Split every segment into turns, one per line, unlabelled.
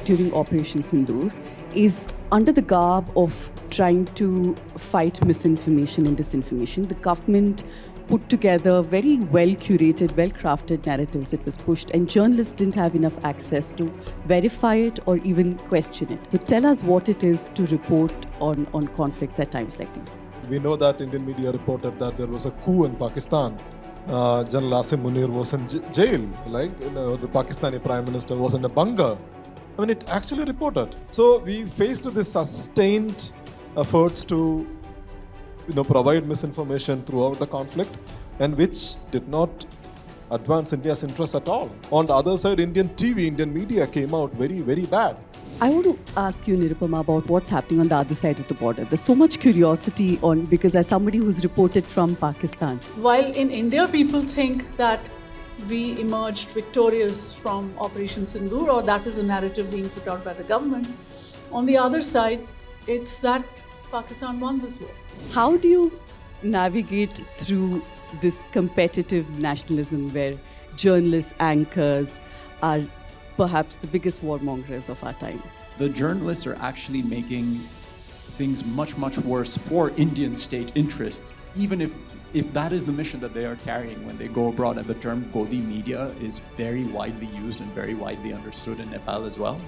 during Operation Sindoor is under the garb of trying to fight misinformation and disinformation. The government put together very well-curated, well-crafted narratives. It was pushed, and journalists didn't have enough access to verify it or even question it. So tell us what it is to report on conflicts at times like these.
We know that Indian media reported that there was a coup in Pakistan. General Asim Munir was in jail, the Pakistani Prime Minister was in a bunker. I mean, it actually reported. So we faced this sustained efforts to provide misinformation throughout the conflict, and which did not advance India's interests at all. On the other side, Indian TV, Indian media came out very, very bad.
I want to ask you, Nirupama, about what's happening on the other side of the border. There's so much curiosity because as somebody who's reported from Pakistan.
While in India, people think that we emerged victorious from Operation Sindoor, or that is a narrative being put out by the government. On the other side, it's that Pakistan won this war.
How do you navigate through this competitive nationalism where journalists, anchors are perhaps the biggest warmongers of our times?
The journalists are actually making things much, much worse for Indian state interests, even if that is the mission that they are carrying when they go abroad. And the term Godi media is very widely used and very widely understood in Nepal as well.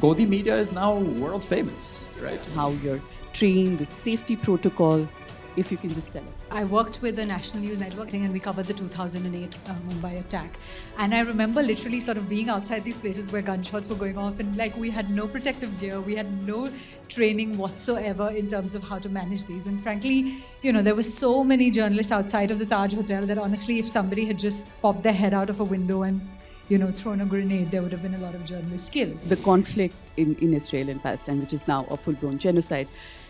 Godi media is now world famous, right?
How you're trained, the safety protocols, if you can just tell us.
I worked with the National News Network and we covered the 2008 Mumbai attack. And I remember literally sort of being outside these places where gunshots were going off, and we had no protective gear, we had no training whatsoever in terms of how to manage these. And frankly, there were so many journalists outside of the Taj Hotel that honestly, if somebody had just popped their head out of a window and thrown a grenade, there would have been a lot of journalist killed.
The conflict in Israel and Palestine, which is now a full-blown genocide,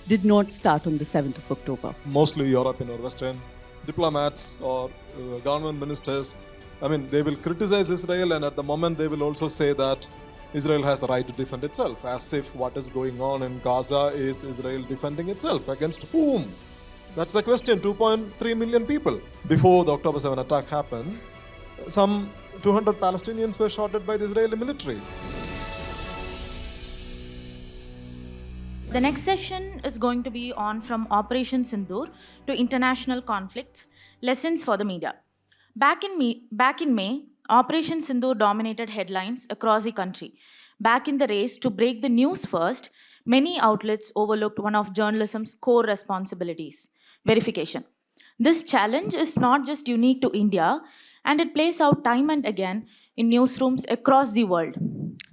did not start on the 7th of October.
Mostly European or Western diplomats or government ministers, they will criticize Israel, and at the moment they will also say that Israel has the right to defend itself, as if what is going on in Gaza is Israel defending itself. Against whom? That's the question. 2.3 million people. Before the October 7 attack happened, some 200 Palestinians were shot at by the Israeli military.
The next session is going to be on From Operation Sindoor to International Conflicts, Lessons for the Media. Back in May, Operation Sindoor dominated headlines across the country. Back in the race to break the news first, many outlets overlooked one of journalism's core responsibilities: verification. This challenge is not just unique to India, and it plays out time and again in newsrooms across the world.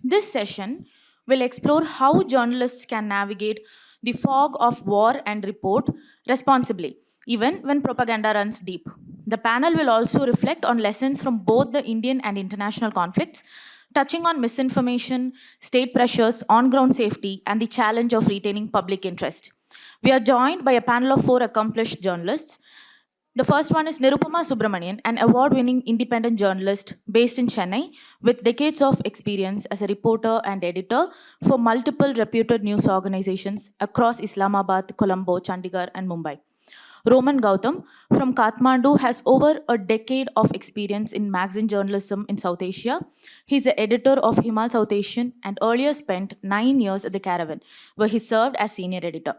This session will explore how journalists can navigate the fog of war and report responsibly, even when propaganda runs deep. The panel will also reflect on lessons from both the Indian and international conflicts, touching on misinformation, state pressures, on-ground safety, and the challenge of retaining public interest. We are joined by a panel of 4 accomplished journalists. The first one is Nirupama Subramanian, an award-winning independent journalist based in Chennai with decades of experience as a reporter and editor for multiple reputed news organizations across Islamabad, Colombo, Chandigarh, and Mumbai. Roman Gautam from Kathmandu has over a decade of experience in magazine journalism in South Asia. He's the editor of Himal Southasian and earlier spent 9 years at The Caravan, where he served as senior editor.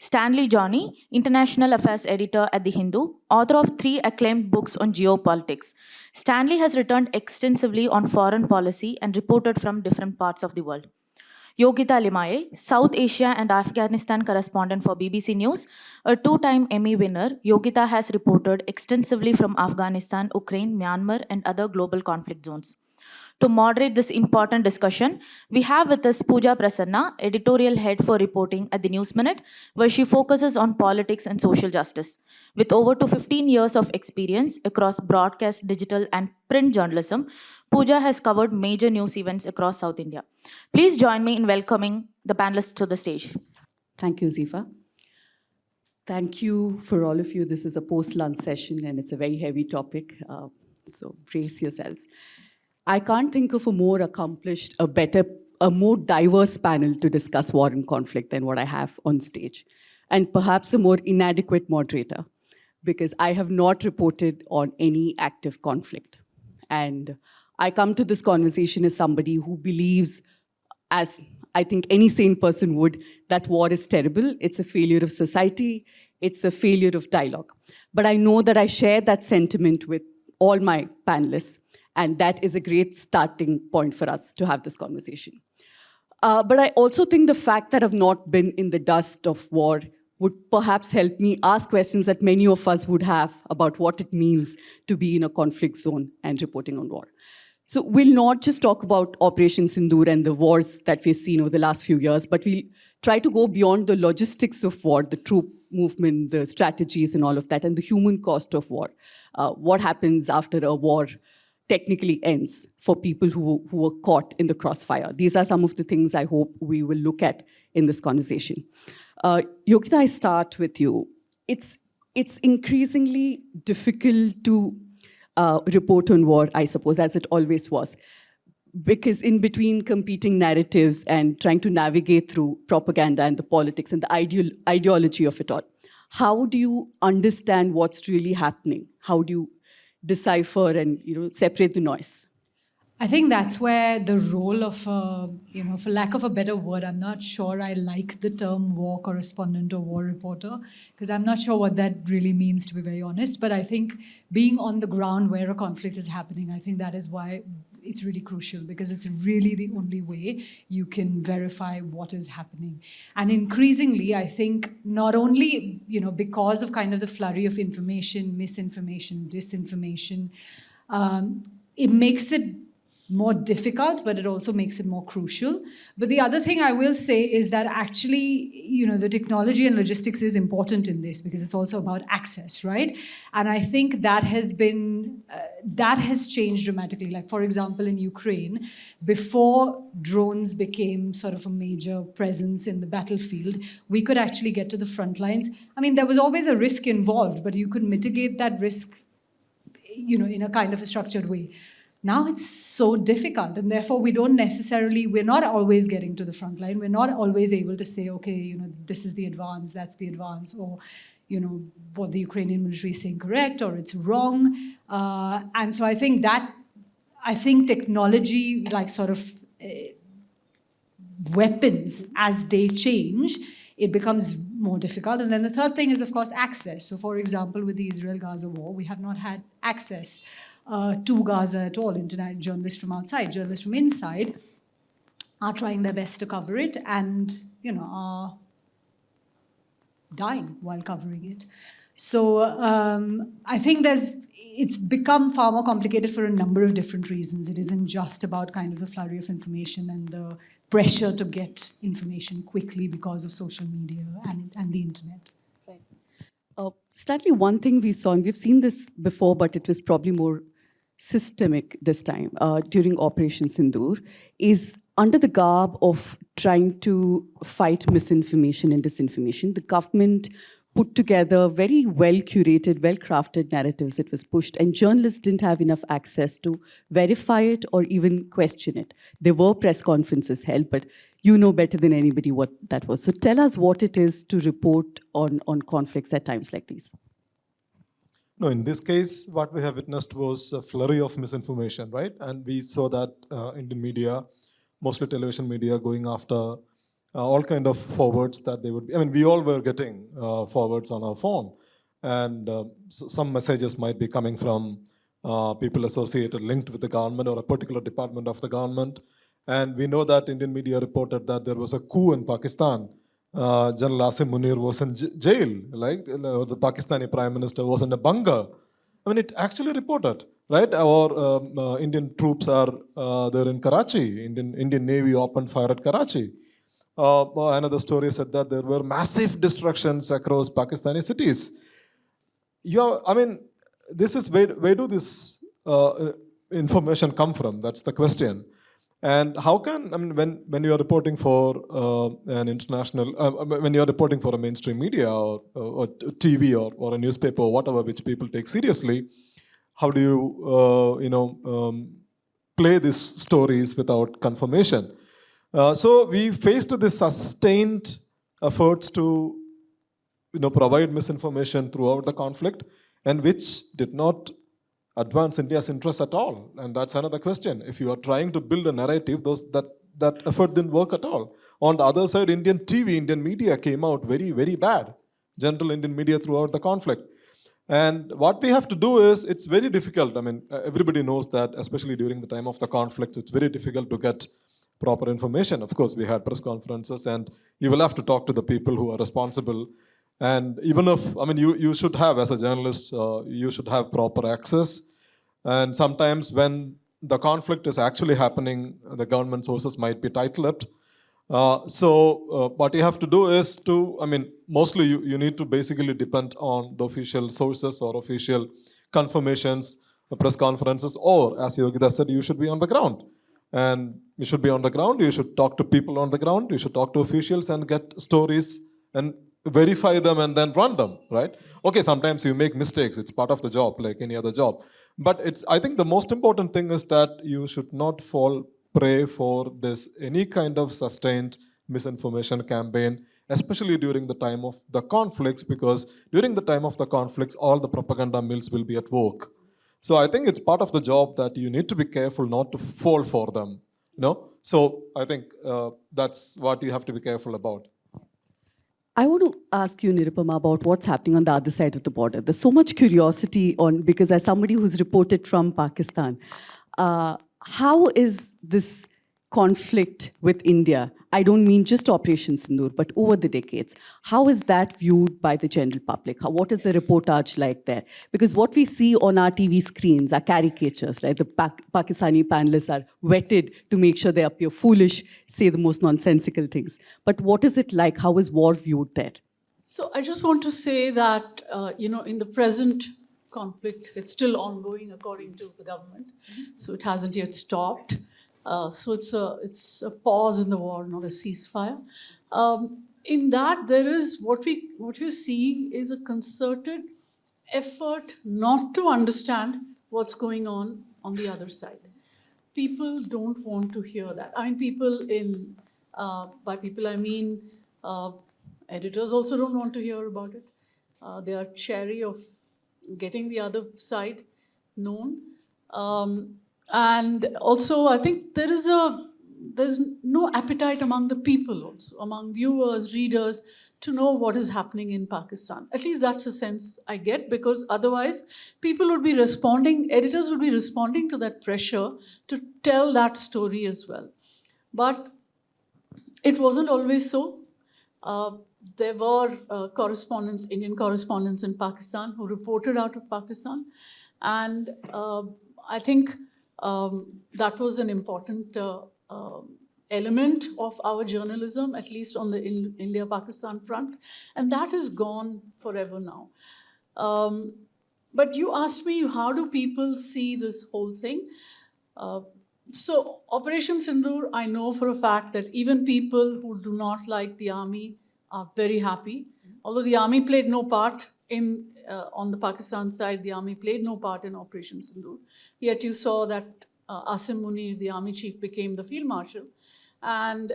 Stanly Johny, International Affairs Editor at The Hindu, author of 3 acclaimed books on geopolitics. Stanley has written extensively on foreign policy and reported from different parts of the world. Yogita Limaye, South Asia and Afghanistan correspondent for BBC News, a 2-time Emmy winner, Yogita has reported extensively from Afghanistan, Ukraine, Myanmar, and other global conflict zones. To moderate this important discussion, we have with us Pooja Prasanna, editorial head for reporting at the News Minute, where she focuses on politics and social justice. With over 15 years of experience across broadcast, digital, and print journalism, Pooja has covered major news events across South India. Please join me in welcoming the panelists to the stage.
Thank you, Zifa. Thank you for all of you. This is a post-lunch session, and it's a very heavy topic, so brace yourselves. I can't think of a more accomplished, a more diverse panel to discuss war and conflict than what I have on stage. And perhaps a more inadequate moderator, because I have not reported on any active conflict. And I come to this conversation as somebody who believes as I think any sane person would, that war is terrible. It's a failure of society. It's a failure of dialogue. But I know that I share that sentiment with all my panelists, and that is a great starting point for us to have this conversation. But I also think the fact that I've not been in the dust of war would perhaps help me ask questions that many of us would have about what it means to be in a conflict zone and reporting on war. So we'll not just talk about Operation Sindoor and the wars that we've seen over the last few years, but we'll try to go beyond the logistics of war, the troop movement, the strategies and all of that, and the human cost of war. What happens after a war technically ends for people who were caught in the crossfire. These are some of the things I hope we will look at in this conversation. Yogita, I start with you. It's increasingly difficult to report on war, I suppose, as it always was. Because in between competing narratives and trying to navigate through propaganda and the politics and the ideology of it all, how do you understand what's really happening? How do you decipher and separate the noise?
I think that's where the role of, for lack of a better word, I'm not sure I like the term war correspondent or war reporter, because I'm not sure what that really means, to be very honest. But I think being on the ground where a conflict is happening, I think that is why it's really crucial, because it's really the only way you can verify what is happening. And increasingly, I think not only, because of kind of the flurry of information, misinformation, disinformation, it makes it more difficult, but it also makes it more crucial. But the other thing I will say is that actually, the technology and logistics is important in this, because it's also about access, right? And I think that has changed dramatically. Like, for example, in Ukraine, before drones became sort of a major presence in the battlefield, we could actually get to the front lines. I mean, there was always a risk involved, but you could mitigate that risk, in a kind of a structured way. Now it's so difficult, and therefore we're not always getting to the front line. We're not always able to say, okay, this is the advance, that's the advance, or, what the Ukrainian military is saying correct or it's wrong. And so I think technology, like sort of weapons, as they change, it becomes more difficult. And then the third thing is, of course, access. So for example, with the Israel-Gaza war, we have not had access to Gaza at all. Internet journalists from outside, journalists from inside are trying their best to cover it and, are dying while covering it. So I think it's become far more complicated for a number of different reasons. It isn't just about kind of the flurry of information and the pressure to get information quickly because of social media and the internet.
Stanley, one thing we saw, and we've seen this before, but it was probably more systemic this time during Operation Sindoor, is under the garb of trying to fight misinformation and disinformation, the government put together very well-curated, well-crafted narratives. It was pushed, and journalists didn't have enough access to verify it or even question it. There were press conferences held, but you know better than anybody what that was. So tell us what it is to report on conflicts at times like these.
No, in this case, what we have witnessed was a flurry of misinformation, right? And we saw that Indian media, mostly television media, going after all kind of forwards that they would be. I mean, we all were getting forwards on our phone. And some messages might be coming from people associated, linked with the government or a particular department of the government. And we know that Indian media reported that there was a coup in Pakistan. General Asim Munir was in jail, like the Pakistani Prime Minister was in a bunker. I mean, it actually reported, right? Our Indian troops are there in Karachi. Indian Navy opened fire at Karachi. Another story said that there were massive destructions across Pakistani cities. I mean, this is where do this information come from? That's the question. And how can, I mean, when you are reporting for an international, when you are reporting for a mainstream media or TV or a newspaper or whatever, which people take seriously, how do you, play these stories without confirmation? So we faced this sustained efforts to, provide misinformation throughout the conflict, and which did not advance India's interests at all. And that's another question. If you are trying to build a narrative, that effort didn't work at all. On the other side, Indian TV, Indian media came out very, very bad. General Indian media throughout the conflict. And what we have to do is, it's very difficult. I mean, everybody knows that, especially during the time of the conflict, it's very difficult to get proper information. Of course, we had press conferences, and you will have to talk to the people who are responsible. And even if, I mean, you should have, as a journalist, you should have proper access. And sometimes when the conflict is actually happening, the government sources might be tight-lipped. So what you have to do is to, I mean, mostly you need to basically depend on the official sources or official confirmations, press conferences, or as Yogita said, you should be on the ground. And you should be on the ground, you should talk to people on the ground, you should talk to officials and get stories and verify them and then run them, right? Okay, sometimes you make mistakes, it's part of the job, like any other job. But I think the most important thing is that you should not fall prey for this, any kind of sustained misinformation campaign, especially during the time of the conflicts, because during the time of the conflicts, all the propaganda mills will be at work. So I think it's part of the job that you need to be careful not to fall for them, you know? So I think that's what you have to be careful about.
I want to ask you, Nirupama, about what's happening on the other side of the border. There's so much curiosity because as somebody who's reported from Pakistan, how is this conflict with India, I don't mean just Operation Sindoor, but over the decades, how is that viewed by the general public? What is the reportage like there? Because what we see on our TV screens are caricatures, right? The Pakistani panelists are wetted to make sure they appear foolish, say the most nonsensical things. But what is it like? How is war viewed there?
So I just want to say that, in the present conflict, it's still ongoing according to the government. So it hasn't yet stopped. So it's a pause in the war, not a ceasefire. In that, there is what we're seeing is a concerted effort not to understand what's going on the other side. People don't want to hear that. I mean, by people I mean editors also don't want to hear about it. They are chary of getting the other side known. And also, I think there's no appetite among the people also, among viewers, readers, to know what is happening in Pakistan. At least that's a sense I get, because otherwise people would be responding, editors would be responding to that pressure to tell that story as well. But it wasn't always so. There were correspondents, Indian correspondents in Pakistan who reported out of Pakistan. And I think that was an important element of our journalism, at least on the India-Pakistan front. And that is gone forever now. But you asked me, how do people see this whole thing? So Operation Sindoor, I know for a fact that even people who do not like the army are very happy. Although the army played no part on the Pakistan side, the army played no part in Operation Sindoor. Yet you saw that Asim Munir, the army chief, became the field marshal. And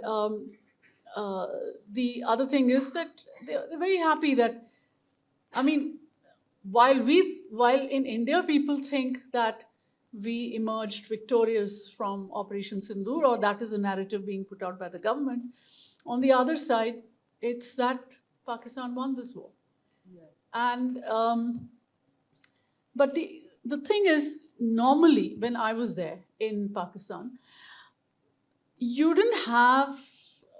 the other thing is that they're very happy that, I mean, while in India people think that we emerged victorious from Operation Sindoor, or that is a narrative being put out by the government, on the other side, it's that Pakistan won this war. And but the thing is, normally when I was there in Pakistan, you didn't have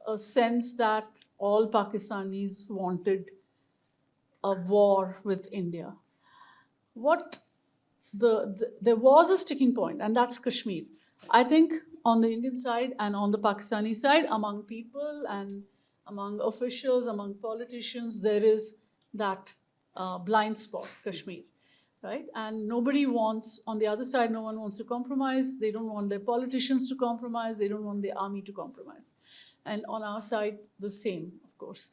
a sense that all Pakistanis wanted a war with India. There was a sticking point, and that's Kashmir. I think on the Indian side and on the Pakistani side, among people and among officials, among politicians, there is that blind spot, Kashmir, right? And nobody wants, on the other side, no one wants to compromise. They don't want their politicians to compromise. They don't want the army to compromise. And on our side, the same, of course.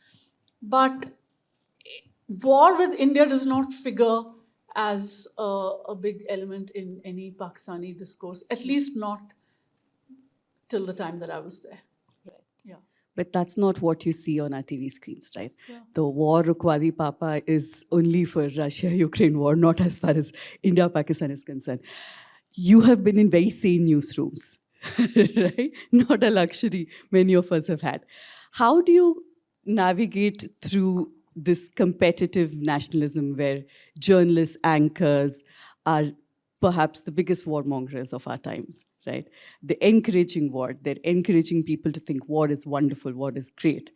But war with India does not figure as a big element in any Pakistani discourse, at least not till the time that I was there.
Right.
Yeah.
But that's not what you see on our TV screens, right?
Yeah.
The war Rukwadi Papa is only for Russia-Ukraine war, not as far as India-Pakistan is concerned. You have been in very sane newsrooms. right? Not a luxury many of us have had. How do you navigate through this competitive nationalism where journalists, anchors are perhaps the biggest warmongers of our times, right? They're encouraging war. They're encouraging people to think war is wonderful, war is great.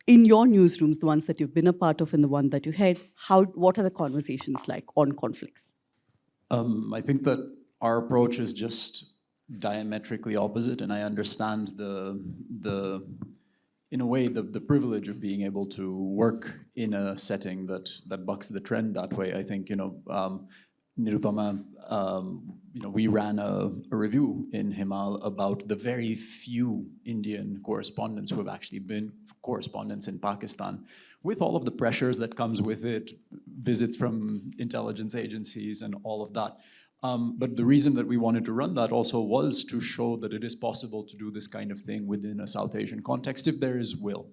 In your newsrooms, the ones that you've been a part of and the one that you head, what are the conversations like on conflicts?
I think that our approach is just diametrically opposite, and I understand in a way, the privilege of being able to work in a setting that bucks the trend that way. I think, Nirupama, we ran a review in Himal about the very few Indian correspondents who have actually been correspondents in Pakistan, with all of the pressures that comes with it, visits from intelligence agencies and all of that. But the reason that we wanted to run that also was to show that it is possible to do this kind of thing within a South Asian context if there is will.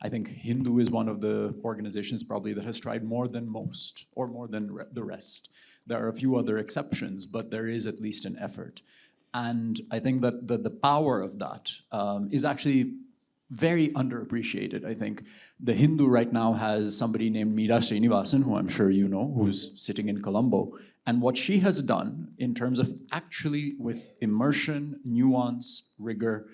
I think Hindu is one of the organizations probably that has tried more than most, or more than the rest. There are a few other exceptions, but there is at least an effort. And I think that the power of that is actually very underappreciated. I think the Hindu right now has somebody named Meera Srinivasan, who I'm sure you know, who's sitting in Colombo. And what she has done in terms of actually with immersion, nuance, rigor,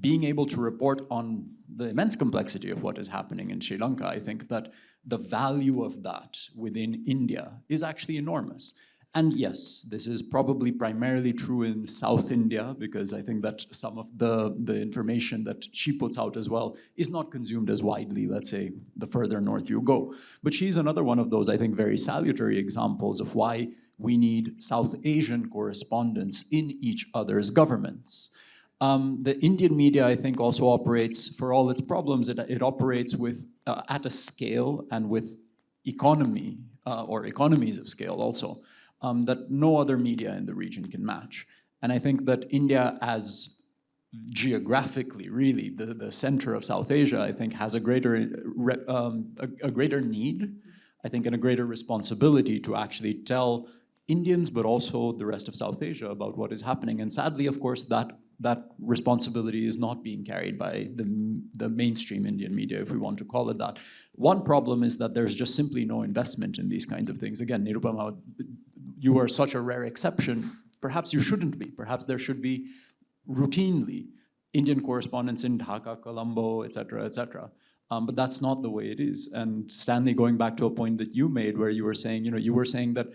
being able to report on the immense complexity of what is happening in Sri Lanka, I think that the value of that within India is actually enormous. And yes, this is probably primarily true in South India, because I think that some of the information that she puts out as well is not consumed as widely, let's say, the further north you go. But she's another one of those, I think, very salutary examples of why we need South Asian correspondents in each other's governments. The Indian media, I think, also operates, for all its problems, it operates with at a scale and with economy, or economies of scale also, that no other media in the region can match. And I think that India, as geographically, really, the center of South Asia, I think, has a greater need, I think, and a greater responsibility to actually tell Indians, but also the rest of South Asia about what is happening. And sadly, of course, that responsibility is not being carried by the mainstream Indian media, if we want to call it that. One problem is that there's just simply no investment in these kinds of things. Again, Nirupama, you are such a rare exception. Perhaps you shouldn't be. Perhaps there should be routinely Indian correspondents in Dhaka, Colombo, et cetera, et cetera. But that's not the way it is. And Stanley, going back to a point that you made where you were saying, that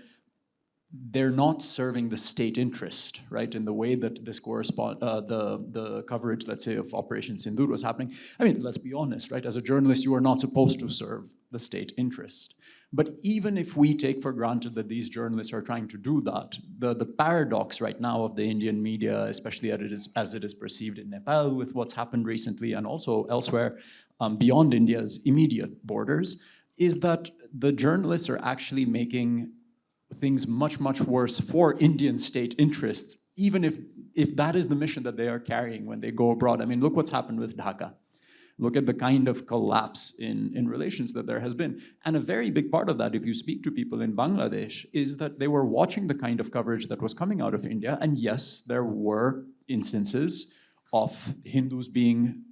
they're not serving the state interest, right, in the way that this the coverage, let's say, of Operation Sindoor was happening. I mean, let's be honest, right? As a journalist, you are not supposed to serve the state interest. But even if we take for granted that these journalists are trying to do that, the paradox right now of the Indian media, especially as it is perceived in Nepal with what's happened recently and also elsewhere beyond India's immediate borders, is that the journalists are actually making things much, much worse for Indian state interests, even if that is the mission that they are carrying when they go abroad. I mean, look what's happened with Dhaka. Look at the kind of collapse in relations that there has been. And a very big part of that, if you speak to people in Bangladesh, is that they were watching the kind of coverage that was coming out of India. And yes, there were instances of Hindus being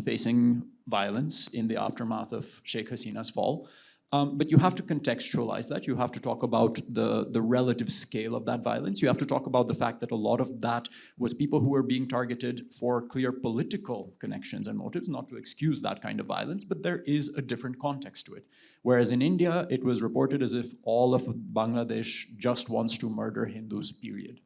facing violence in the aftermath of Sheikh Hasina's fall. But you have to contextualize that. You have to talk about the relative scale of that violence. You have to talk about the fact that a lot of that was people who were being targeted for clear political connections and motives, not to excuse that kind of violence, but there is a different context to it. Whereas in India, it was reported as if all of Bangladesh just wants to murder Hindus, period.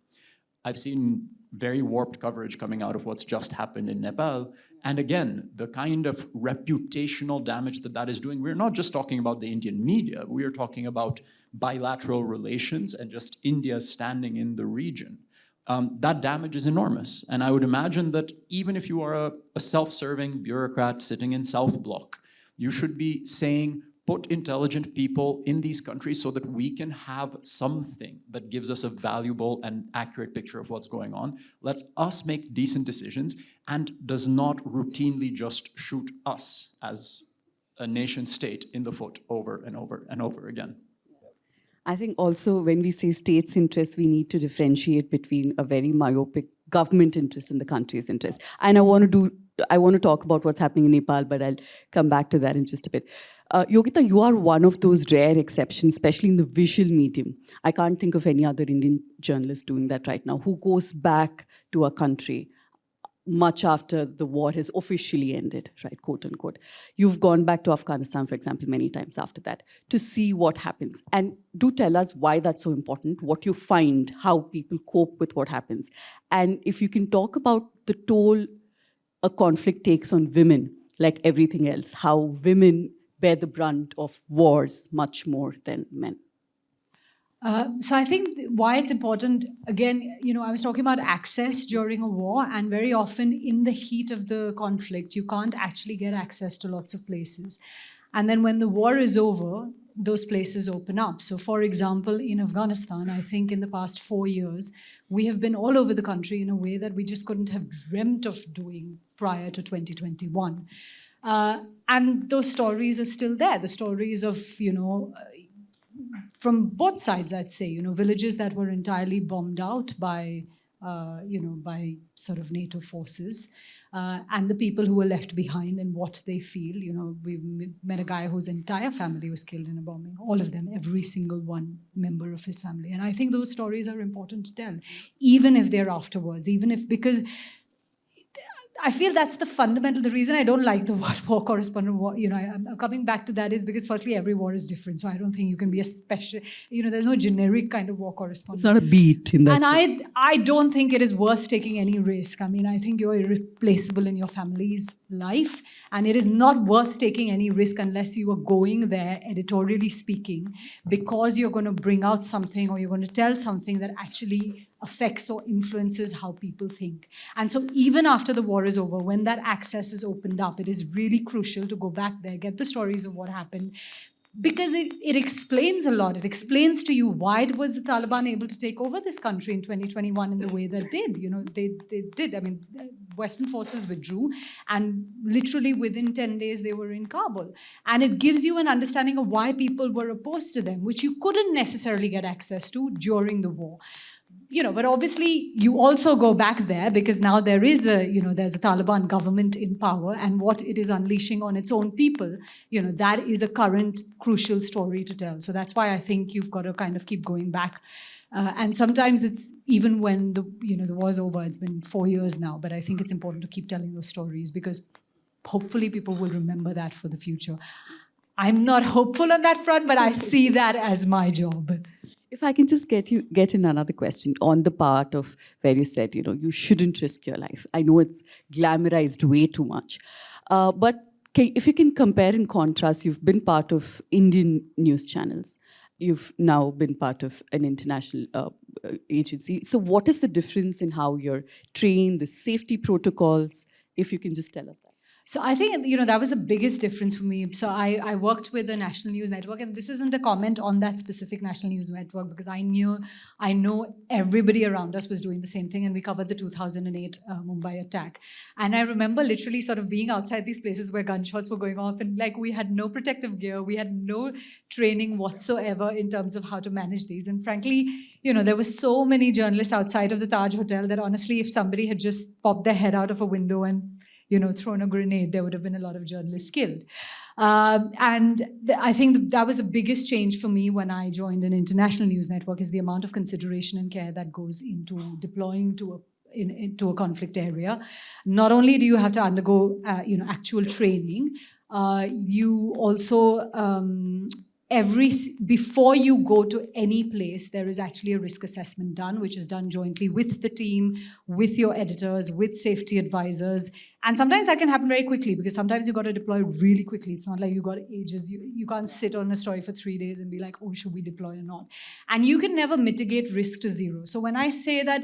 I've seen very warped coverage coming out of what's just happened in Nepal. And again, the kind of reputational damage that is doing, we're not just talking about the Indian media, we are talking about bilateral relations and just India's standing in the region. That damage is enormous. And I would imagine that even if you are a self-serving bureaucrat sitting in South Block, you should be saying, put intelligent people in these countries so that we can have something that gives us a valuable and accurate picture of what's going on, lets us make decent decisions, and does not routinely just shoot us as a nation state in the foot over and over and over again.
I think also when we say states' interest, we need to differentiate between a very myopic government interest and the country's interest. And I want to talk about what's happening in Nepal, but I'll come back to that in just a bit. Yogita, you are one of those rare exceptions, especially in the visual medium. I can't think of any other Indian journalist doing that right now, who goes back to a country much after the war has officially ended, right, quote unquote. You've gone back to Afghanistan, for example, many times after that, to see what happens. And do tell us why that's so important, what you find, how people cope with what happens. And if you can talk about the toll a conflict takes on women, like everything else, how women bear the brunt of wars much more than men.
So I think why it's important, again, I was talking about access during a war, and very often in the heat of the conflict, you can't actually get access to lots of places. And then when the war is over, those places open up. So for example, in Afghanistan, I think in the past 4 years, we have been all over the country in a way that we just couldn't have dreamt of doing prior to 2021. And those stories are still there. The stories of, from both sides, I'd say, villages that were entirely bombed out by, by sort of NATO forces, and the people who were left behind and what they feel. We met a guy whose entire family was killed in a bombing. All of them, every single one member of his family. And I think those stories are important to tell, even if they're afterwards, because I feel that's the reason I don't like the word war correspondent. I'm coming back to that is because firstly, every war is different. So I don't think you can be a special, there's no generic kind of war correspondent.
It's not a beat in that sense.
And I don't think it is worth taking any risk. I think you're irreplaceable in your family's life. And it is not worth taking any risk unless you are going there, editorially speaking, because you're going to bring out something or you're going to tell something that actually affects or influences how people think. And so even after the war is over, when that access is opened up, it is really crucial to go back there, get the stories of what happened, because it explains a lot. It explains to you why was the Taliban able to take over this country in 2021 in the way that did. They did. Western forces withdrew, and literally within 10 days they were in Kabul. And it gives you an understanding of why people were opposed to them, which you couldn't necessarily get access to during the war. But obviously you also go back there because now there's a Taliban government in power, and what it is unleashing on its own people, that is a current crucial story to tell. So that's why I think you've got to kind of keep going back. And sometimes it's even when the war's over, it's been 4 years now, but I think it's important to keep telling those stories because hopefully people will remember that for the future. I'm not hopeful on that front, but I see that as my job.
If I can just get in another question on the part of where you said, you shouldn't risk your life. I know it's glamorized way too much. But if you can compare and contrast, you've been part of Indian news channels. You've now been part of an international agency. So what is the difference in how you're trained, the safety protocols, if you can just tell us that?
So I think, that was the biggest difference for me. So I worked with the National News Network, and this isn't a comment on that specific National News Network because I know everybody around us was doing the same thing, and we covered the 2008 Mumbai attack. And I remember literally sort of being outside these places where gunshots were going off, and we had no protective gear, we had no training whatsoever in terms of how to manage these. And frankly, there were so many journalists outside of the Taj Hotel that honestly, if somebody had just popped their head out of a window and thrown a grenade, there would have been a lot of journalists killed. I think that was the biggest change for me when I joined an international news network, is the amount of consideration and care that goes into deploying into a conflict area. Not only do you have to undergo, actual training, you also before you go to any place, there is actually a risk assessment done, which is done jointly with the team, with your editors, with safety advisors. And sometimes that can happen very quickly because sometimes you've got to deploy really quickly. It's not like you've got ages. You can't sit on a story for 3 days and be like, oh, should we deploy or not? And you can never mitigate risk to zero. So when I say that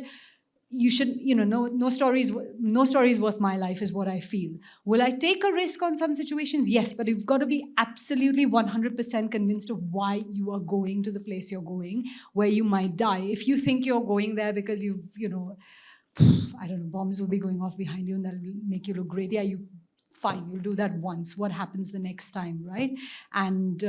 you should, no story is worth my life is what I feel. Will I take a risk on some situations? Yes, but you've got to be absolutely 100% convinced of why you are going to the place you're going, where you might die. If you think you're going there because bombs will be going off behind you and that'll make you look great. Yeah, fine, you'll do that once. What happens the next time, right? And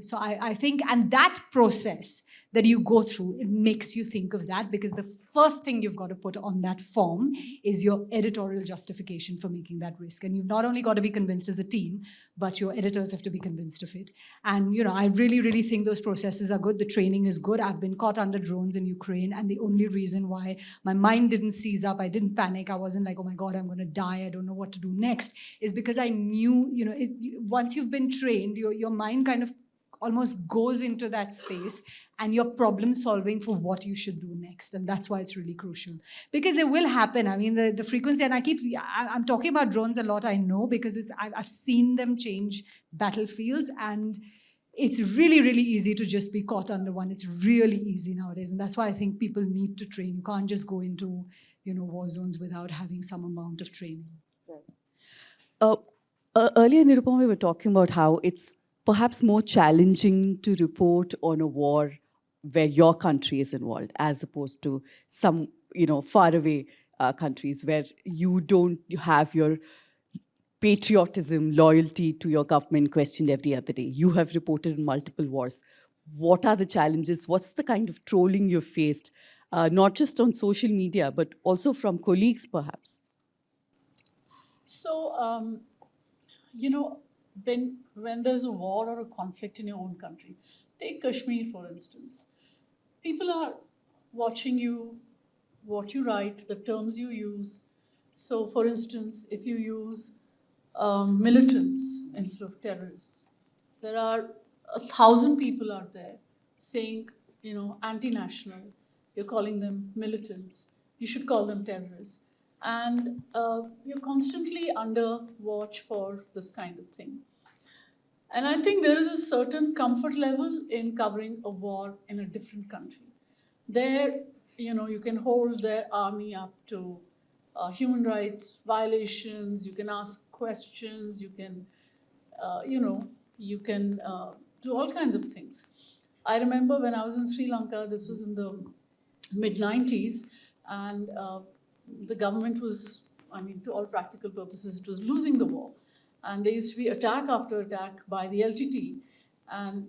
so I think, and that process, that you go through, it makes you think of that, because the first thing you've got to put on that form is your editorial justification for making that risk. And you've not only got to be convinced as a team, but your editors have to be convinced of it. And, I really, really think those processes are good. The training is good. I've been caught under drones in Ukraine, and the only reason why my mind didn't seize up, I didn't panic, I wasn't like, oh my God, I'm going to die, I don't know what to do next, is because I knew, once you've been trained, your mind kind of almost goes into that space, and you're problem solving for what you should do next. And that's why it's really crucial, because it will happen. I mean, the frequency, and I'm talking about drones a lot, I know, because I've seen them change battlefields, and it's really, really easy to just be caught under one. It's really easy nowadays. And that's why I think people need to train. You can't just go into, war zones without having some amount of training.
Earlier, Nirupama, we were talking about how it's perhaps more challenging to report on a war where your country is involved, as opposed to some, faraway countries where you have your patriotism, loyalty to your government questioned every other day. You have reported on multiple wars. What are the challenges? What's the kind of trolling you've faced, not just on social media, but also from colleagues, perhaps?
So, when there's a war or a conflict in your own country, take Kashmir, for instance. People are watching you, what you write, the terms you use. So, for instance, if you use militants instead of terrorists, there are 1,000 people out there saying, anti-national. You're calling them militants. You should call them terrorists. And you're constantly under watch for this kind of thing. And I think there is a certain comfort level in covering a war in a different country. There, you can hold their army up to human rights violations, you can ask questions, you can, you can do all kinds of things. I remember when I was in Sri Lanka, this was in the mid-90s, and the government was, to all practical purposes, it was losing the war. And there used to be attack after attack by the LTT. And,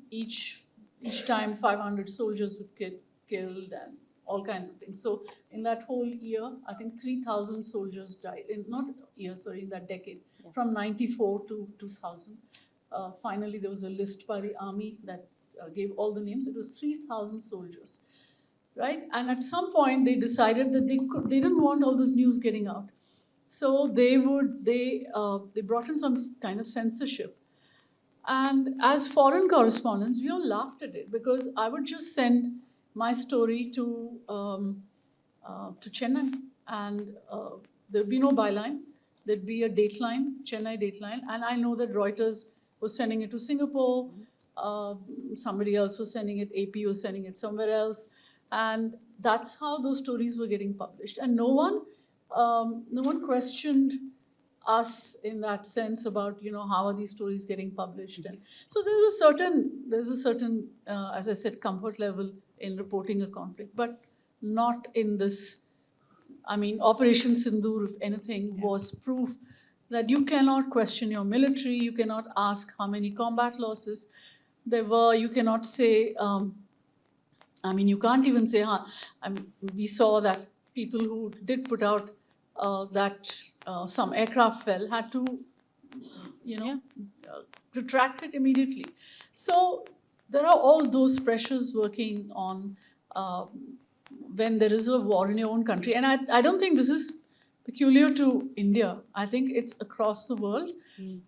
each time 500 soldiers would get killed and all kinds of things. So in that whole year, I think 3,000 soldiers died. In that decade, yeah. From 94 to 2000. Finally, there was a list by the army that gave all the names. It was 3,000 soldiers. Right? And at some point, they decided that they didn't want all this news getting out. So they brought in some kind of censorship. And as foreign correspondents, we all laughed at it, because I would just send my story to Chennai, and there'd be no byline. There'd be a dateline, Chennai dateline, and I know that Reuters was sending it to Singapore, somebody else was sending it, AP was sending it somewhere else. And that's how those stories were getting published. And no one questioned us in that sense about, how are these stories getting published. And so there's a certain, as I said, comfort level in reporting a conflict, but not in this. Operation Sindoor, if anything, was proof that you cannot question your military, you cannot ask how many combat losses there were, you cannot say, you can't even say, we saw that people who did put out that some aircraft fell had to, retract it immediately. So there are all those pressures working on when there is a war in your own country. And I don't think this is peculiar to India. I think it's across the world. Mm.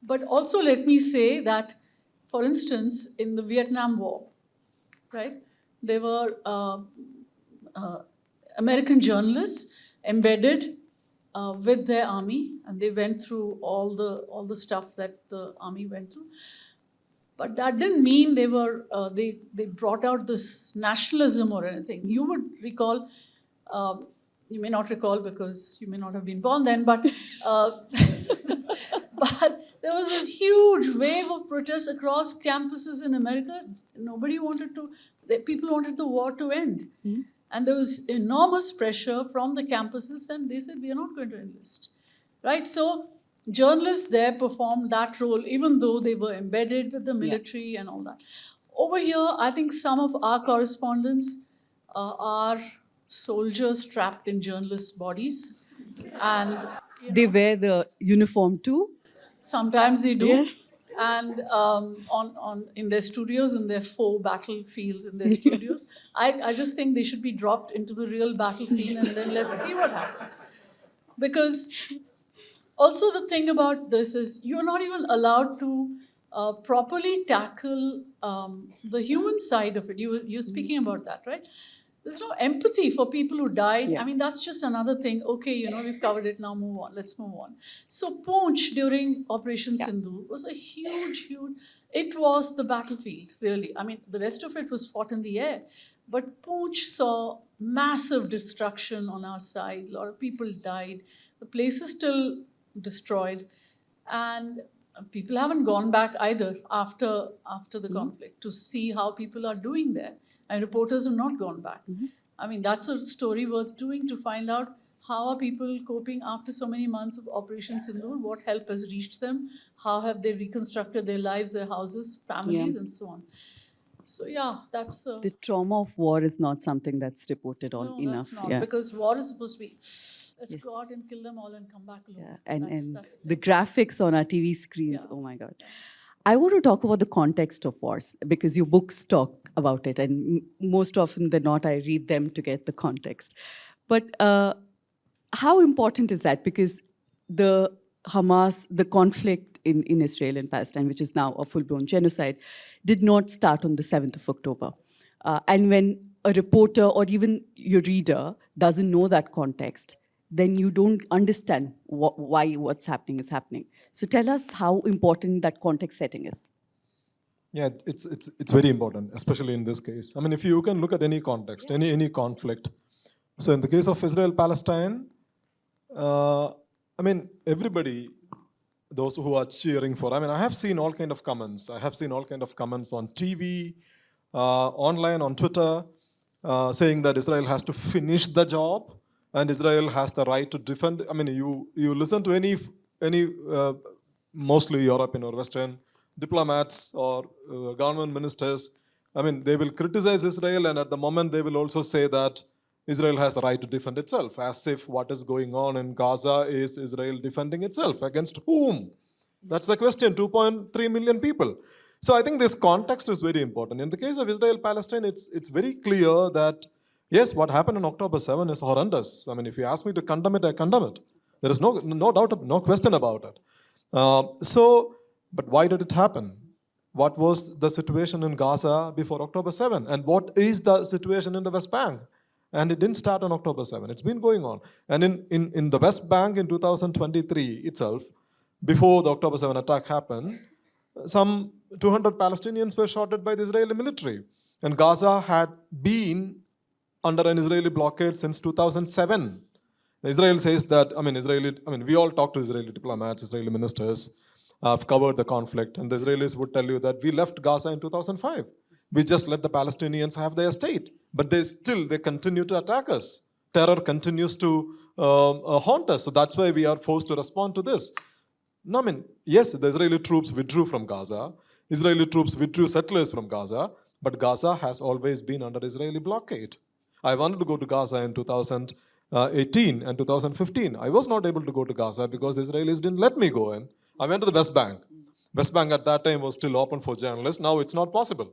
But also let me say that, for instance, in the Vietnam War, right, there were American journalists embedded with their army, and they went through all the stuff that the army went through. But that didn't mean they were they brought out this nationalism or anything. You would recall, you may not recall because you may not have been born then, but but there was this huge wave of protests across campuses in America. Nobody wanted to. People wanted the war to end. Mm-hmm. And there was enormous pressure from the campuses, and they said, we are not going to enlist. Right? So journalists there performed that role, even though they were embedded with the military and all that. Over here, I think some of our correspondents are soldiers trapped in journalists' bodies. And
They wear the uniform too.
sometimes they do.
Yes.
And in their studios, in their 4 battlefields in their studios, I just think they should be dropped into the real battle scene and then let's see what happens. Because also the thing about this is you're not even allowed to properly tackle the human side of it. You're speaking about that, right? There's no empathy for people who died.
Yeah.
I mean, that's just another thing. Okay, we've covered it, now move on. Let's move on. So Poonch during Operation Sindoor was a huge, it was the battlefield, really. I mean, the rest of it was fought in the air. But Poonch saw massive destruction on our side. A lot of people died. The place is still destroyed. And people haven't gone back either after the conflict to see how people are doing there. And reporters have not gone back. I mean, that's a story worth doing to find out how are people coping after so many months of Operation Sindoor, what help has reached them, how have they reconstructed their lives, their houses, families, and so on. So yeah, that's...
The trauma of war is not something that's reported on enough.
That's not,
yeah.
because war is supposed to be, let's go out and kill them all and come back alone.
Yeah. And
That's
the graphics on our TV screens,
Yeah.
oh my God. I want to talk about the context of wars because your books talk about it, and most often than not, I read them to get the context. But how important is that? Because the Hamas, the conflict in Israel and Palestine, which is now a full-blown genocide, did not start on the 7th of October. And when a reporter or even your reader doesn't know that context, then you don't understand why what's happening is happening. So tell us how important that context setting is.
Yeah, it's very important, especially in this case. I mean, if you can look at any context, any conflict. So in the case of Israel-Palestine, I mean, everybody, those who are cheering for, I mean, I have seen all kind of comments. I have seen all kind of comments on TV, online, on Twitter, saying that Israel has to finish the job and Israel has the right to defend. I mean, you listen to any mostly European or Western diplomats or government ministers, I mean, they will criticize Israel, and at the moment they will also say that Israel has the right to defend itself, as if what is going on in Gaza is Israel defending itself. Against whom? That's the question, 2.3 million people. So I think this context is very important. In the case of Israel-Palestine, it's very clear that, yes, what happened on October 7 is horrendous. I mean, if you ask me to condemn it, I condemn it. There is no doubt, no question about it. But why did it happen? What was the situation in Gaza before October 7? And what is the situation in the West Bank? And it didn't start on October 7. It's been going on. And in the West Bank in 2023 itself, before the October 7 attack happened, some 200 Palestinians were shot by the Israeli military. And Gaza had been under an Israeli blockade since 2007. Israel says that, we all talk to Israeli diplomats, Israeli ministers, have covered the conflict, and the Israelis would tell you that we left Gaza in 2005. We just let the Palestinians have their state, but they continue to attack us. Terror continues to haunt us, so that's why we are forced to respond to this. No, I mean, yes, the Israeli troops withdrew from Gaza. Israeli troops withdrew settlers from Gaza, but Gaza has always been under Israeli blockade. I wanted to go to Gaza in 2018 and 2015. I was not able to go to Gaza because the Israelis didn't let me go in. I went to the West Bank. West Bank at that time was still open for journalists. Now it's not possible.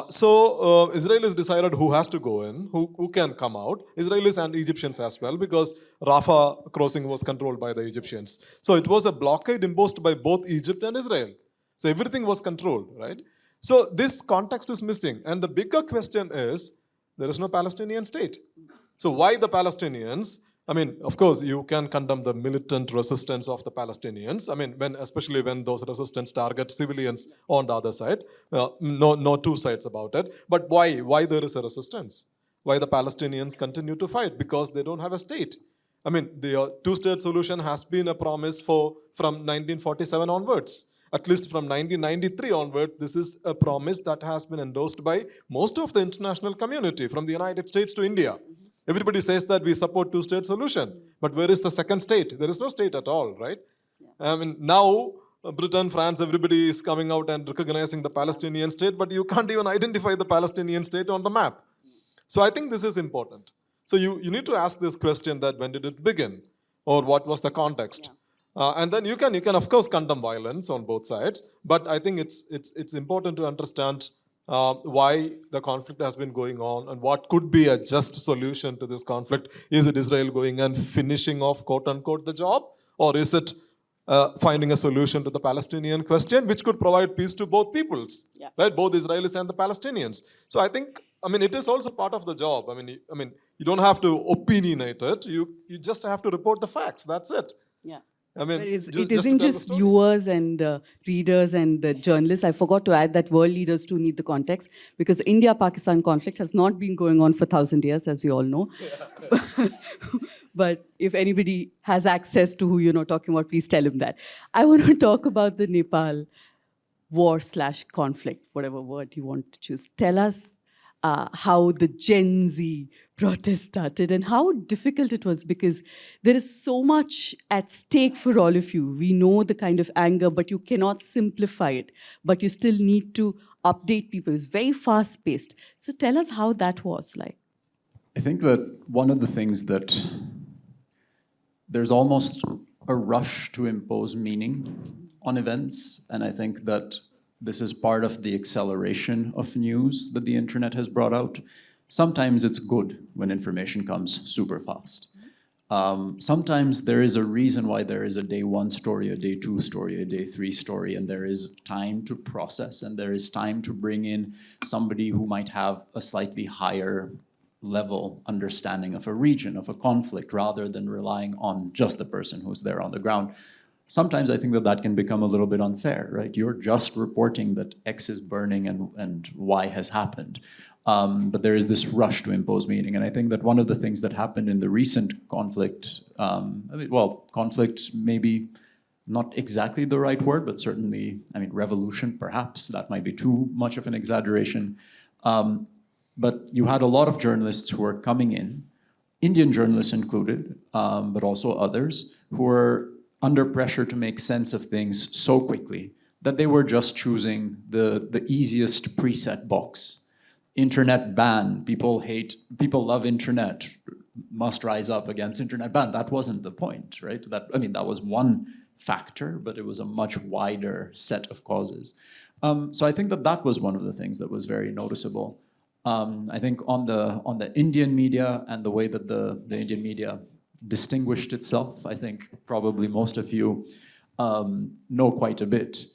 So Israelis decided who has to go in, who can come out. Israelis and Egyptians as well, because Rafah crossing was controlled by the Egyptians. So it was a blockade imposed by both Egypt and Israel. So everything was controlled, right? So this context is missing. And the bigger question is, there is no Palestinian state. So why the Palestinians? I mean, of course, you can condemn the militant resistance of the Palestinians. I mean, especially when those resistance target civilians on the other side. No two sides about it. But why? Why there is a resistance? Why the Palestinians continue to fight? Because they don't have a state. I mean, the two-state solution has been a promise from 1947 onwards. At least from 1993 onward, this is a promise that has been endorsed by most of the international community, from the United States to India. Everybody says that we support two-state solution, but where is the second state? There is no state at all, right? I mean, now Britain, France, everybody is coming out and recognizing the Palestinian state, but you can't even identify the Palestinian state on the map. So I think this is important. So you need to ask this question that when did it begin? Or what was the context? And then you can of course condemn violence on both sides, but I think it's important to understand why the conflict has been going on and what could be a just solution to this conflict. Is it Israel going and finishing off, quote unquote, the job? Or is it finding a solution to the Palestinian question, which could provide peace to both peoples, right? Both Israelis and the Palestinians. So I think, it is also part of the job. You don't have to opinionate it. You just have to report the facts. That's it.
Yeah.
It
it isn't just viewers and readers and the journalists. I forgot to add that world leaders too need the context, because the India-Pakistan conflict has not been going on for 1,000 years, as we all know. But if anybody has access to who you're not talking about, please tell him that. I want to talk about the Nepal war/conflict, whatever word you want to choose. Tell us how the Gen Z protest started and how difficult it was, because there is so much at stake for all of you. We know the kind of anger, but you cannot simplify it. But you still need to update people. It's very fast-paced. So tell us how that was like.
I think that one of the things that there's almost a rush to impose meaning on events, and I think that this is part of the acceleration of news that the internet has brought out. Sometimes it's good when information comes super fast. Sometimes there is a reason why there is a day 1 story, a day 2 story, a day 3 story, and there is time to process, and there is time to bring in somebody who might have a slightly higher level understanding of a region, of a conflict, rather than relying on just the person who's there on the ground. Sometimes I think that that can become a little bit unfair, right? You're just reporting that X is burning and Y has happened. But there is this rush to impose meaning. And I think that one of the things that happened in the recent conflict, conflict maybe not exactly the right word, but certainly, revolution perhaps, that might be too much of an exaggeration. But you had a lot of journalists who were coming in, Indian journalists included, but also others, who were under pressure to make sense of things so quickly that they were just choosing the easiest preset box. Internet ban, people love internet, must rise up against internet ban. That wasn't the point, right? That was one factor, but it was a much wider set of causes. So I think that was one of the things that was very noticeable. I think on the Indian media and the way that the Indian media distinguished itself, I think probably most of you know quite a bit.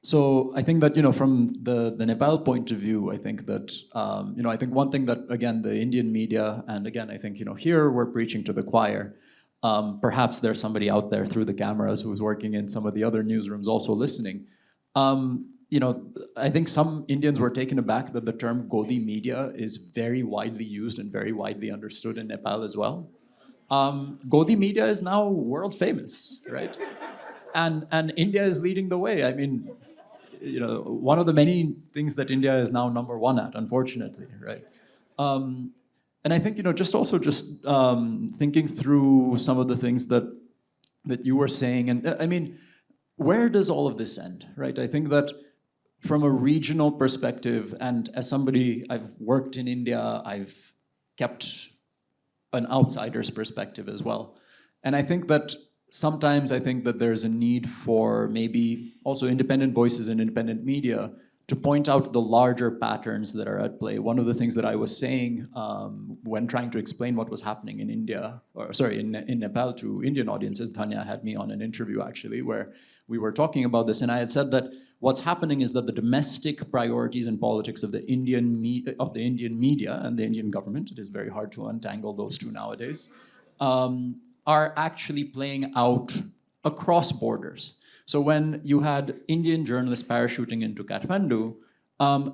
So I think that, from the Nepal point of view, I think that, I think one thing that, again, the Indian media, and again, I think, here we're preaching to the choir. Perhaps there's somebody out there through the cameras who's working in some of the other newsrooms also listening. I think some Indians were taken aback that the term Godi media is very widely used and very widely understood in Nepal as well. Godi media is now world famous, right? And India is leading the way. One of the many things that India is now #1 at, unfortunately, right? And I think, just thinking through some of the things that you were saying, and where does all of this end, right? I think that from a regional perspective, and as somebody, I've worked in India, I've kept an outsider's perspective as well. And I think that sometimes there's a need for maybe also independent voices and independent media to point out the larger patterns that are at play. One of the things that I was saying when trying to explain what was happening in in Nepal to Indian audiences, Dhanya had me on an interview actually, where we were talking about this, and I had said that what's happening is that the domestic priorities and politics of the Indian media and the Indian government, it is very hard to untangle those two nowadays, are actually playing out across borders. So when you had Indian journalists parachuting into Kathmandu,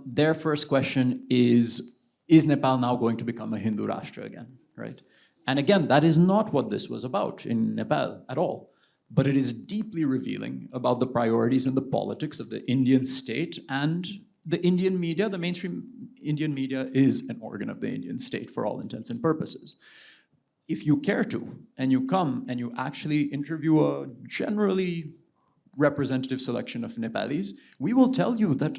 their first question is Nepal now going to become a Hindu Rashtra again, right? And again, that is not what this was about in Nepal at all. But it is deeply revealing about the priorities and the politics of the Indian state, and the Indian media, the mainstream Indian media, is an organ of the Indian state for all intents and purposes. if you care to, and you come and you actually interview a generally representative selection of Nepalis, we will tell you that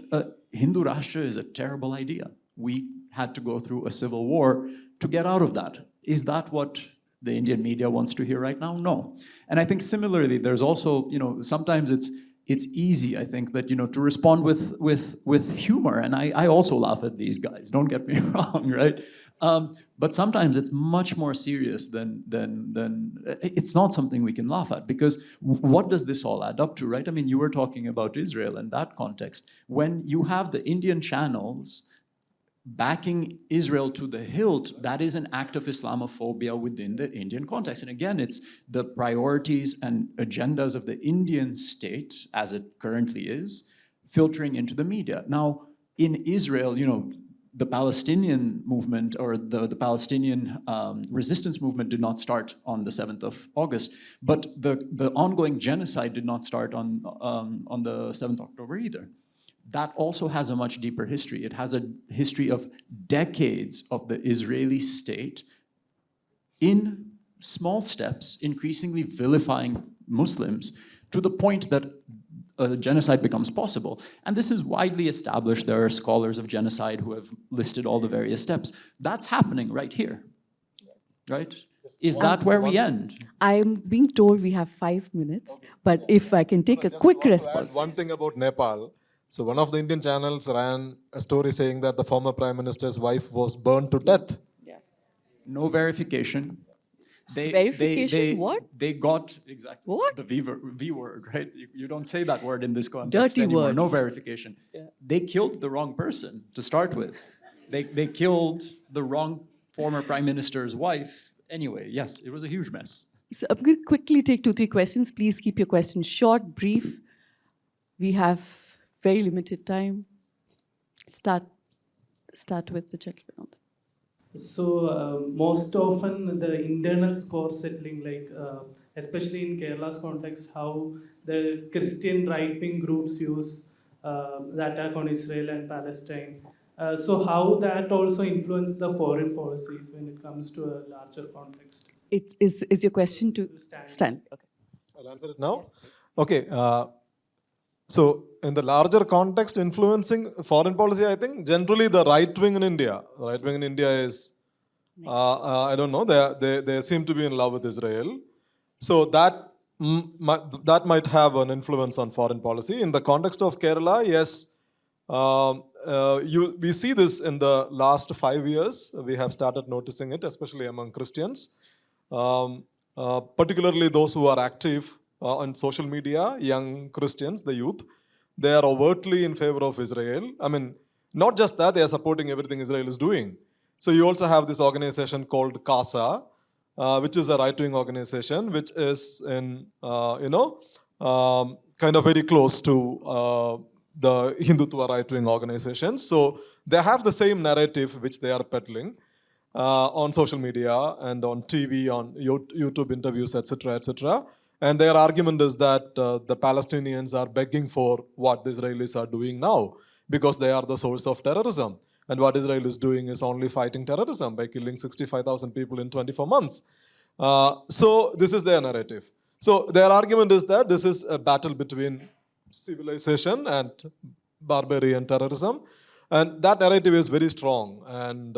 Hindu Rashtra is a terrible idea. We had to go through a civil war to get out of that. Is that what the Indian media wants to hear right now? No. And I think similarly, there's also, sometimes it's easy, I think, that, to respond with humor. And I also laugh at these guys, don't get me wrong, right? But sometimes it's much more serious than it's not something we can laugh at, because what does this all add up to, right? I mean, you were talking about Israel in that context. When you have the Indian channels backing Israel to the hilt, that is an act of Islamophobia within the Indian context. And again, it's the priorities and agendas of the Indian state, as it currently is, filtering into the media. Now, in Israel, the Palestinian movement, or the Palestinian resistance movement, did not start on the 7th of August, but the ongoing genocide did not start on the 7th of October either. That also has a much deeper history. It has a history of decades of the Israeli state in small steps, increasingly vilifying Muslims to the point that genocide becomes possible. And this is widely established. There are scholars of genocide who have listed all the various steps. That's happening right here, right? Is that where we end?
I'm being told we have 5 minutes, but if I can take a quick response.
One thing about Nepal. So one of the Indian channels ran a story saying that the former Prime Minister's wife was burned to death.
No verification.
Verification, what?
They got, exactly,
What?
the V word, right? You don't say that word in this context
Dirty
anymore.
words.
No verification. Yeah. They killed the wrong person to start with. They killed the wrong former Prime Minister's wife. Anyway, yes, it was a huge mess.
So I'm going to quickly take 2-3 questions. Please keep your questions short, brief. We have very limited time. Start with the gentleman on the...
So most often the internal score settling, like especially in Kerala's context, how the Christian right-wing groups use the attack on Israel and Palestine. So how that also influenced the foreign policies when it comes to a larger context?
Is your question to Stanley? Okay.
I'll answer it now. Yes, okay. So in the larger context influencing foreign policy, I think generally the right wing in India is, I don't know, they seem to be in love with Israel. So that might have an influence on foreign policy. In the context of Kerala, yes, we see this in the last 5 years. We have started noticing it, especially among Christians, particularly those who are active on social media, young Christians, the youth. They are overtly in favor of Israel. I mean, not just that, they are supporting everything Israel is doing. So you also have this organization called CASA, which is a right-wing organization, which is in, kind of very close to the Hindutva right-wing organizations. So they have the same narrative which they are peddling on social media and on TV, on YouTube interviews, etc., etc. And their argument is that the Palestinians are begging for what the Israelis are doing now because they are the source of terrorism. And what Israel is doing is only fighting terrorism by killing 65,000 people in 24 months. So this is their narrative. So their argument is that this is a battle between civilization and barbarian terrorism. And that narrative is very strong. And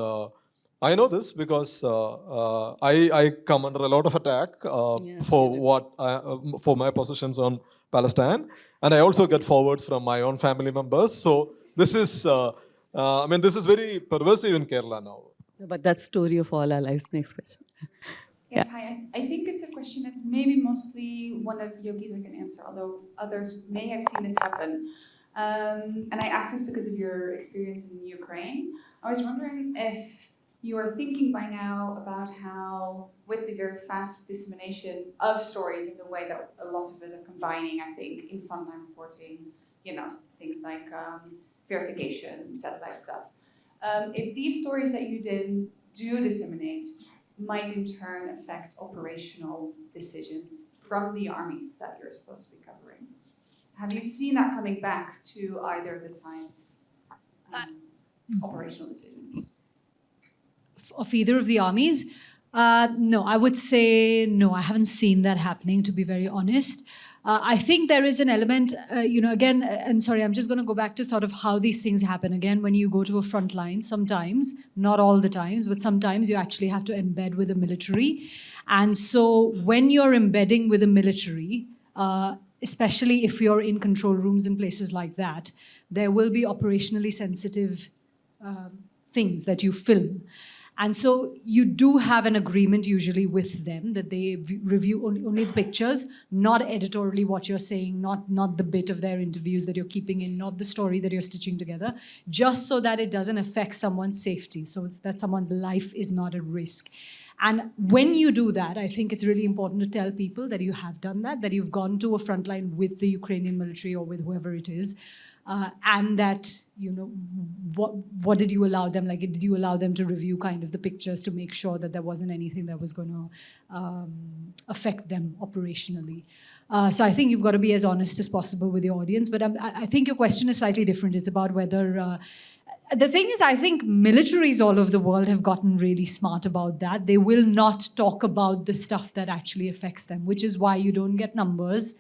I know this because I come under a lot of attack for my positions on Palestine, and I also get forwards from my own family members. So this is, this is very pervasive in Kerala now.
No, but that's story of all our lives. Next question.
Yes, hi. I think it's a question that's maybe mostly one that Yogita can answer, although others may have seen this happen. And I ask this because of your experience in Ukraine. I was wondering if you are thinking by now about how, with the very fast dissemination of stories in the way that a lot of us are combining, I think, in frontline reporting, things like verification, satellite stuff. If these stories that you then do disseminate might in turn affect operational decisions from the armies that you're supposed to be covering. Have you seen that coming back to either of the sides' operational decisions?
Of either of the armies, No, I would say no. I haven't seen that happening, to be very honest. I think there is an element, again, and sorry, I'm just going to go back to sort of how these things happen. Again, when you go to a front line, sometimes, not all the times, but sometimes you actually have to embed with the military. And so when you're embedding with the military, especially if you're in control rooms and places like that, there will be operationally sensitive things that you film. And so you do have an agreement usually with them that they review only the pictures, not editorially what you're saying, not the bit of their interviews that you're keeping in, not the story that you're stitching together, just so that it doesn't affect someone's safety, so it's that someone's life is not at risk. And when you do that, I think it's really important to tell people that you have done that you've gone to a front line with the Ukrainian military or with whoever it is, and that, what did you allow them? Like, did you allow them to review kind of the pictures to make sure that there wasn't anything that was going to affect them operationally? So I think you've got to be as honest as possible with your audience. But I think your question is slightly different. It's about whether... the thing is, I think militaries all over the world have gotten really smart about that. They will not talk about the stuff that actually affects them, which is why you don't get numbers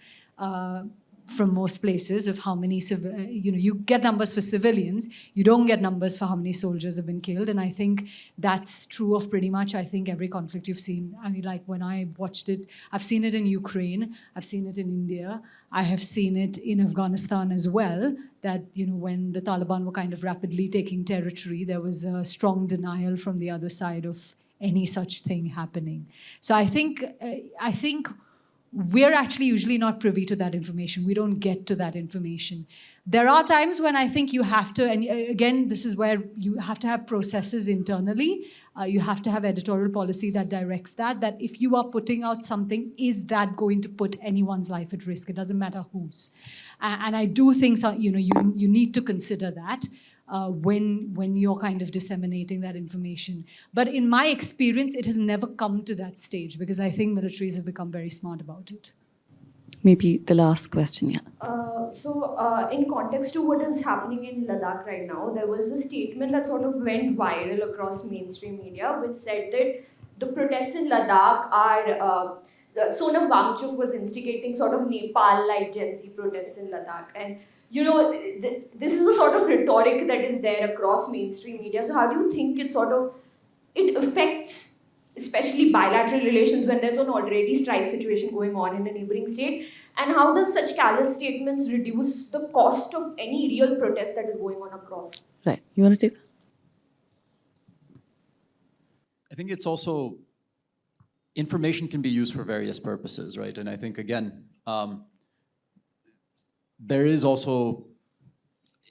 from most places of how many, you get numbers for civilians, you don't get numbers for how many soldiers have been killed. And I think that's true of pretty much, I think, every conflict you've seen. I mean, like when I watched it, I've seen it in Ukraine, I've seen it in India, I have seen it in Afghanistan as well, that, when the Taliban were kind of rapidly taking territory, there was a strong denial from the other side of any such thing happening. So I think we're actually usually not privy to that information. We don't get to that information. There are times when I think you have to, and again, this is where you have to have processes internally. You have to have editorial policy that directs that if you are putting out something, is that going to put anyone's life at risk? It doesn't matter whose. And I do think you need to consider that. When you're kind of disseminating that information. But in my experience, it has never come to that stage because I think militaries have become very smart about it.
Maybe the last question, yeah.
In context to what is happening in Ladakh right now, there was a statement that sort of went viral across mainstream media, which said that the protests in Ladakh are, Sonam Wangchuk was instigating sort of Nepal-like Gen Z protests in Ladakh. And this is the sort of rhetoric that is there across mainstream media. So how do you think it affects, especially bilateral relations when there's an already strife situation going on in a neighboring state? And how does such callous statements reduce the cost of any real protest that is going on across?
Right. You want to take that?
I think it's also, information can be used for various purposes, right? And I think, again, there is also,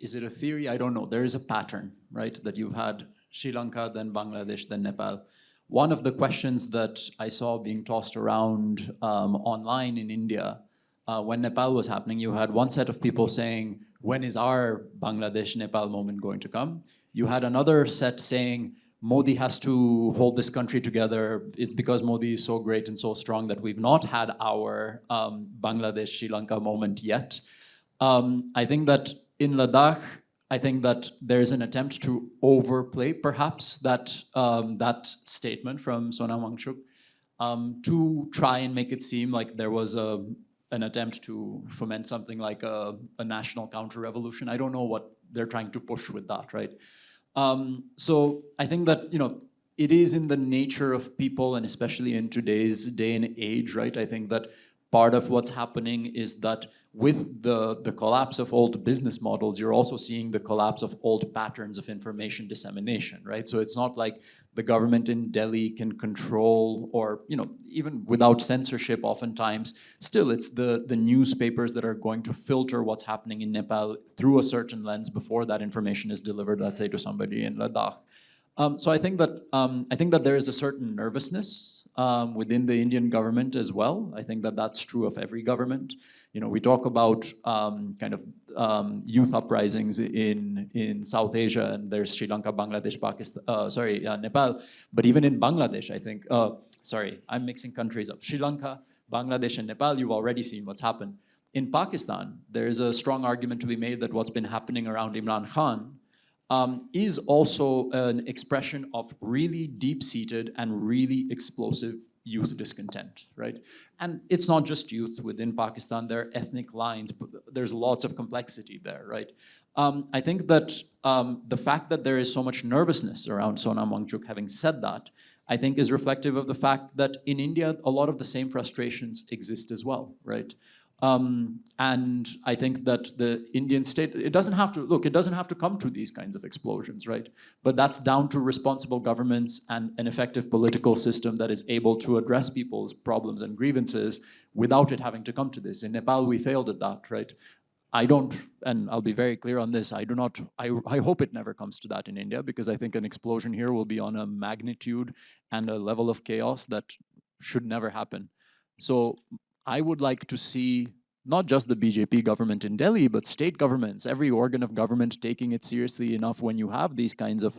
is it a theory? I don't know. There is a pattern, right? That you've had Sri Lanka, then Bangladesh, then Nepal. One of the questions that I saw being tossed around online in India, when Nepal was happening, you had one set of people saying, when is our Bangladesh-Nepal moment going to come? You had another set saying, Modi has to hold this country together. It's because Modi is so great and so strong that we've not had our Bangladesh-Sri Lanka moment yet. I think that in Ladakh, I think that there is an attempt to overplay perhaps that statement from Sonam Wangchuk to try and make it seem like there was an attempt to foment something like a national counter-revolution. I don't know what they're trying to push with that, right? So I think that, it is in the nature of people, and especially in today's day and age, right? I think that part of what's happening is that with the collapse of old business models, you're also seeing the collapse of old patterns of information dissemination, right? So it's not like the government in Delhi can control, or even without censorship oftentimes, still it's the newspapers that are going to filter what's happening in Nepal through a certain lens before that information is delivered, let's say, to somebody in Ladakh. So I think that there is a certain nervousness within the Indian government as well. I think that that's true of every government. We talk about youth uprisings in South Asia, and there's Sri Lanka, Bangladesh, Pakistan, Nepal. But even in Bangladesh, I think, I'm mixing countries up. Sri Lanka, Bangladesh, and Nepal, you've already seen what's happened. In Pakistan, there is a strong argument to be made that what's been happening around Imran Khan is also an expression of really deep-seated and really explosive youth discontent, right? And it's not just youth within Pakistan, there are ethnic lines, but there's lots of complexity there, right? I think that the fact that there is so much nervousness around Sonam Wangchuk having said that, I think is reflective of the fact that in India, a lot of the same frustrations exist as well, right? And I think that the Indian state, it doesn't have to come to these kinds of explosions, right? But that's down to responsible governments and an effective political system that is able to address people's problems and grievances without it having to come to this. In Nepal, we failed at that, right? I don't, and I'll be very clear on this, I hope it never comes to that in India, because I think an explosion here will be on a magnitude and a level of chaos that should never happen. So I would like to see not just the BJP government in Delhi, but state governments, every organ of government taking it seriously enough when you have these kinds of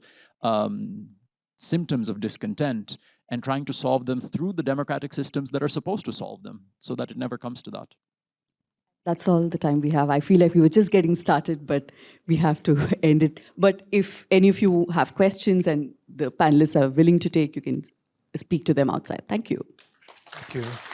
symptoms of discontent and trying to solve them through the democratic systems that are supposed to solve them so that it never comes to that.
That's all the time we have. I feel like we were just getting started, but we have to end it. But if any of you have questions and the panelists are willing to take, you can speak to them outside. Thank you.
Thank you.